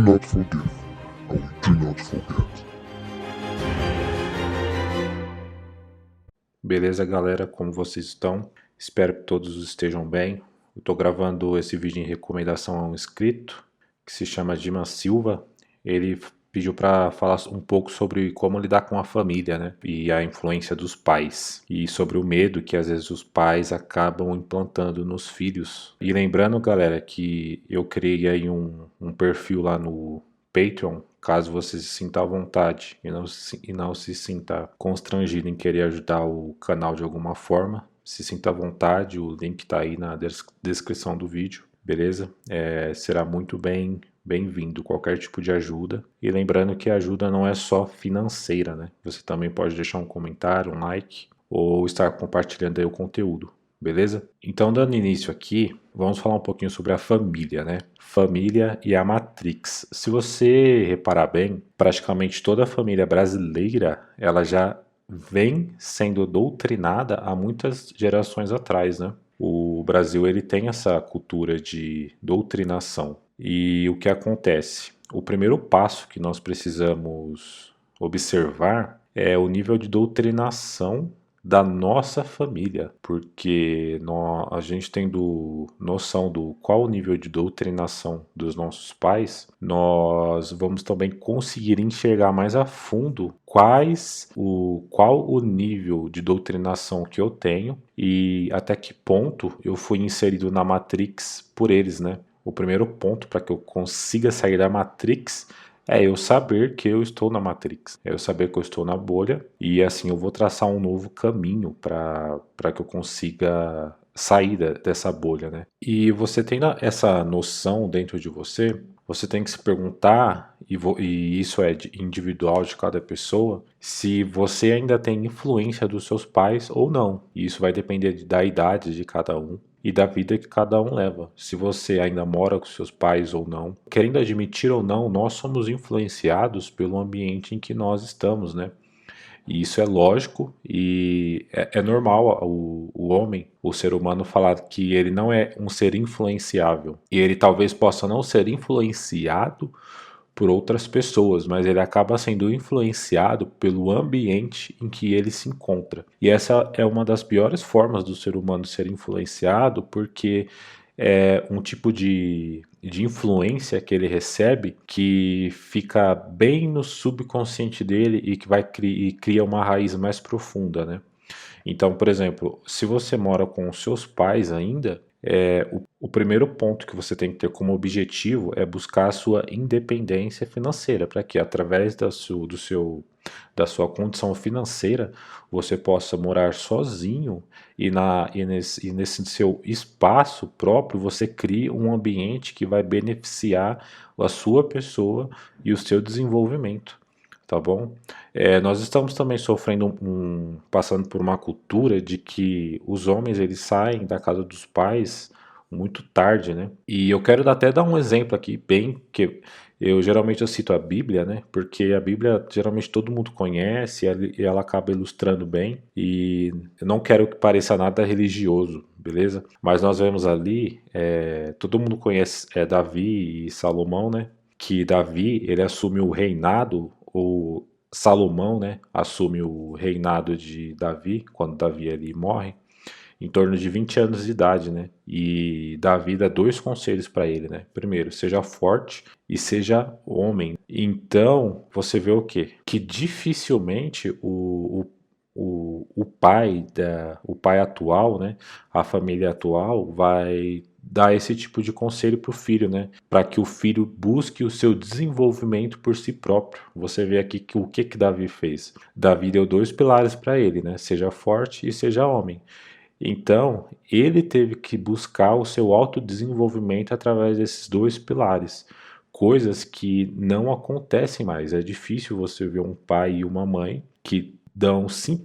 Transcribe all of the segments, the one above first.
not forgive, I will do not forget. Beleza, galera? Como vocês estão? Espero que todos estejam bem. Eu tô gravando esse vídeo em recomendação a um inscrito que se chama Dimas Silva. Ele pediu para falar um pouco sobre como lidar com a família, né? E a influência dos pais. E sobre o medo que às vezes os pais acabam implantando nos filhos. E lembrando, galera, que eu criei aí um perfil lá no Patreon, caso você se sinta à vontade e não se sinta constrangido em querer ajudar o canal de alguma forma, se sinta à vontade, o link está aí na descrição do vídeo, beleza? Será muito bem-vindo qualquer tipo de ajuda. E lembrando que a ajuda não é só financeira, né? Você também pode deixar um comentário, um like ou estar compartilhando aí o conteúdo. Beleza? Então, dando início aqui, vamos falar um pouquinho sobre a família, né? Família e a Matrix. Se você reparar bem, praticamente toda a família brasileira, ela já vem sendo doutrinada há muitas gerações atrás, né? O Brasil, ele tem essa cultura de doutrinação. E o que acontece? O primeiro passo que nós precisamos observar é o nível de doutrinação da nossa família, porque a gente tendo noção do qual o nível de doutrinação dos nossos pais, nós vamos também conseguir enxergar mais a fundo qual o nível de doutrinação que eu tenho e até que ponto eu fui inserido na Matrix por eles, né? O primeiro ponto para que eu consiga sair da Matrix é eu saber que eu estou na Matrix, é eu saber que eu estou na bolha e assim eu vou traçar um novo caminho para que eu consiga sair dessa bolha, né? E você tendo essa noção dentro de você, você tem que se perguntar, e isso é individual de cada pessoa, se você ainda tem influência dos seus pais ou não. E isso vai depender da idade de cada um e da vida que cada um leva. Se você ainda mora com seus pais ou não, querendo admitir ou não, nós somos influenciados pelo ambiente em que nós estamos, né? E isso é lógico e é normal o homem, o ser humano, falar que ele não é um ser influenciável. E ele talvez possa não ser influenciado por outras pessoas, mas ele acaba sendo influenciado pelo ambiente em que ele se encontra. E essa é uma das piores formas do ser humano ser influenciado, porque é um tipo de influência que ele recebe que fica bem no subconsciente dele e que e cria uma raiz mais profunda, né? Então, por exemplo, se você mora com os seus pais ainda, o primeiro ponto que você tem que ter como objetivo é buscar a sua independência financeira, para que através da sua condição financeira você possa morar sozinho e nesse seu espaço próprio você crie um ambiente que vai beneficiar a sua pessoa e o seu desenvolvimento. Tá bom? Nós estamos também sofrendo passando por uma cultura de que os homens eles saem da casa dos pais muito tarde, né? E eu quero até dar um exemplo aqui, bem que eu cito a Bíblia, né? Porque a Bíblia geralmente todo mundo conhece e ela acaba ilustrando bem. E eu não quero que pareça nada religioso, beleza? Mas nós vemos ali, todo mundo conhece Davi e Salomão, né? Que Davi ele assume o reinado, o Salomão, né, assume o reinado de Davi quando Davi ele morre em torno de 20 anos de idade, né? E Davi dá dois conselhos para ele, né? Primeiro, seja forte e seja homem. Então, você vê o quê? Que dificilmente o pai atual, né? A família atual vai dar esse tipo de conselho para o filho, né? Para que o filho busque o seu desenvolvimento por si próprio. Você vê aqui que o que que Davi fez? Davi deu dois pilares para ele, né? Seja forte e seja homem. Então, ele teve que buscar o seu autodesenvolvimento através desses dois pilares, coisas que não acontecem mais. É difícil você ver um pai e uma mãe que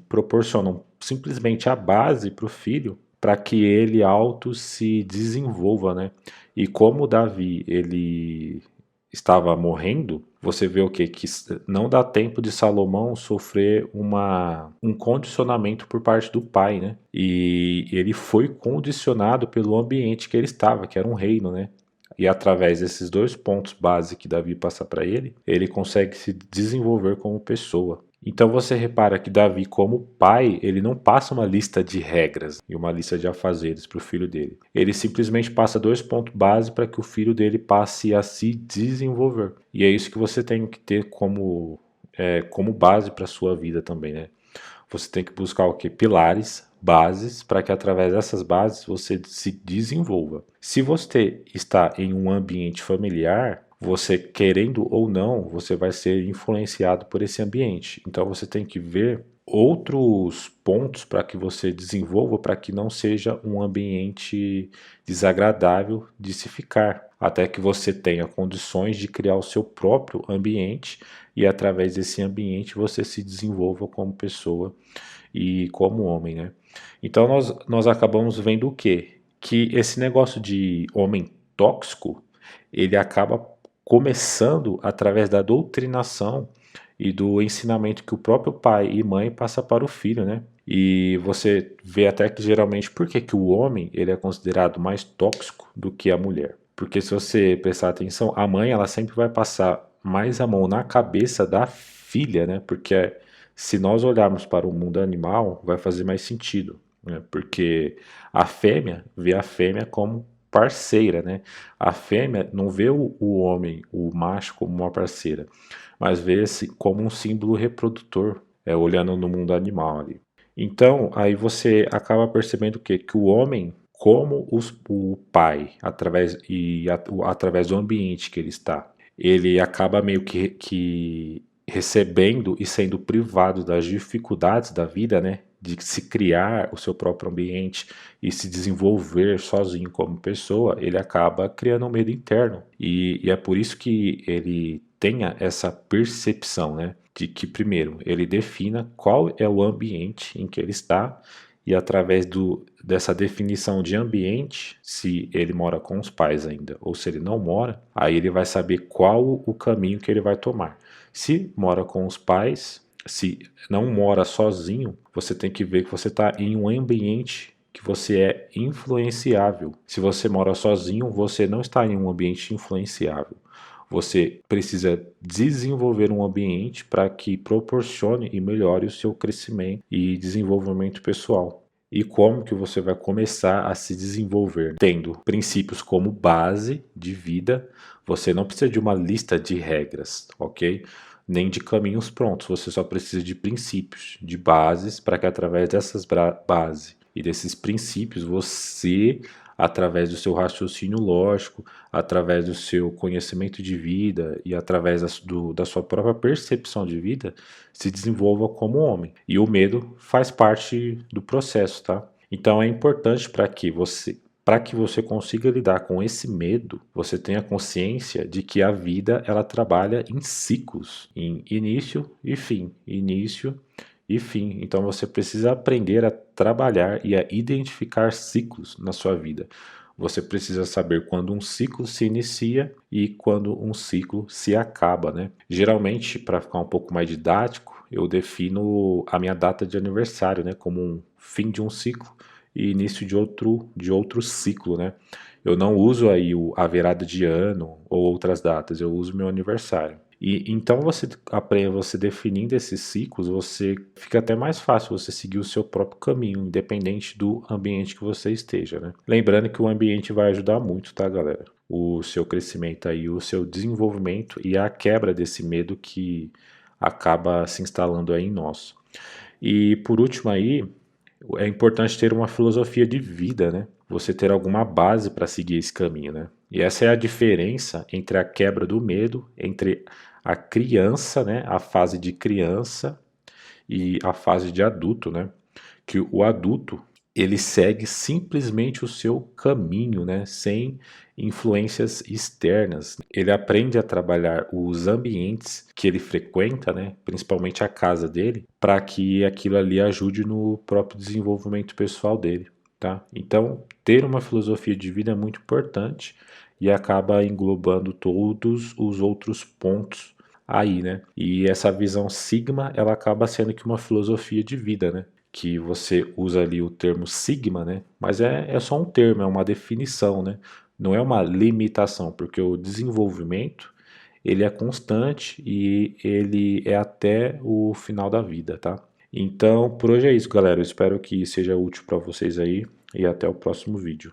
proporcionam simplesmente a base para o filho para que ele auto se desenvolva, né? E como Davi, ele estava morrendo, você vê o quê? Que não dá tempo de Salomão sofrer um condicionamento por parte do pai, né? E ele foi condicionado pelo ambiente que ele estava, que era um reino, né? E através desses dois pontos base que Davi passa para ele consegue se desenvolver como pessoa. Então você repara que Davi, como pai, ele não passa uma lista de regras e uma lista de afazeres para o filho dele. Ele simplesmente passa dois pontos base para que o filho dele passe a se desenvolver. E é isso que você tem que ter como base para a sua vida também, né? Você tem que buscar o quê? Pilares, bases, para que através dessas bases você se desenvolva. Se você está em um ambiente familiar, você querendo ou não, você vai ser influenciado por esse ambiente. Então você tem que ver outros pontos para que você desenvolva, para que não seja um ambiente desagradável de se ficar, até que você tenha condições de criar o seu próprio ambiente e através desse ambiente você se desenvolva como pessoa e como homem, né? Então nós acabamos vendo o quê? Que esse negócio de homem tóxico, ele acaba começando através da doutrinação e do ensinamento que o próprio pai e mãe passa para o filho, né? E você vê até que geralmente por que que o homem ele é considerado mais tóxico do que a mulher? Porque se você prestar atenção, a mãe ela sempre vai passar mais a mão na cabeça da filha, né? Porque se nós olharmos para o mundo animal, vai fazer mais sentido, né? Porque a fêmea vê a fêmea como parceira, né? A fêmea não vê o homem, o macho, como uma parceira, mas vê-se como um símbolo reprodutor, olhando no mundo animal ali. Então, aí você acaba percebendo que o homem, como o pai, através do ambiente que ele está, ele acaba meio que recebendo e sendo privado das dificuldades da vida, né? De se criar o seu próprio ambiente e se desenvolver sozinho como pessoa, ele acaba criando um medo interno. E é por isso que ele tenha essa percepção, né? De que, primeiro, ele defina qual é o ambiente em que ele está e através dessa definição de ambiente, se ele mora com os pais ainda ou se ele não mora, aí ele vai saber qual o caminho que ele vai tomar. Se mora com os pais, se não mora sozinho, você tem que ver que você está em um ambiente que você é influenciável. Se você mora sozinho, você não está em um ambiente influenciável. Você precisa desenvolver um ambiente para que proporcione e melhore o seu crescimento e desenvolvimento pessoal. E como que você vai começar a se desenvolver? Tendo princípios como base de vida, você não precisa de uma lista de regras, ok? Nem de caminhos prontos, você só precisa de princípios, de bases, para que através dessas bases e desses princípios você, através do seu raciocínio lógico, através do seu conhecimento de vida e através da sua própria percepção de vida, se desenvolva como homem. E o medo faz parte do processo, tá? Então é importante para que você consiga lidar com esse medo, você tenha consciência de que a vida ela trabalha em ciclos, em início e fim, início e fim. Então você precisa aprender a trabalhar e a identificar ciclos na sua vida. Você precisa saber quando um ciclo se inicia e quando um ciclo se acaba, né? Geralmente, para ficar um pouco mais didático, eu defino a minha data de aniversário, né, como um fim de um ciclo e início de outro ciclo, né? Eu não uso aí a virada de ano ou outras datas, eu uso meu aniversário. E então você aprende, você definindo esses ciclos, você fica até mais fácil você seguir o seu próprio caminho, independente do ambiente que você esteja, né? Lembrando que o ambiente vai ajudar muito, tá, galera? O seu crescimento aí, o seu desenvolvimento e a quebra desse medo que acaba se instalando aí em nós. E por último aí, é importante ter uma filosofia de vida, né? Você ter alguma base para seguir esse caminho, né? E essa é a diferença entre a quebra do medo, entre a criança, né? A fase de criança e a fase de adulto, né? Que o adulto ele segue simplesmente o seu caminho, né? Sem influências externas. Ele aprende a trabalhar os ambientes que ele frequenta, né? Principalmente a casa dele, para que aquilo ali ajude no próprio desenvolvimento pessoal dele, tá? Então, ter uma filosofia de vida é muito importante e acaba englobando todos os outros pontos aí, né? E essa visão Sigma, ela acaba sendo que uma filosofia de vida, né? Que você usa ali o termo Sigma, né? Mas é só um termo, é uma definição, né? não é uma limitação, porque o desenvolvimento ele é constante e ele é até o final da vida, tá? Então, por hoje é isso, galera. Eu espero que seja útil para vocês aí e até o próximo vídeo.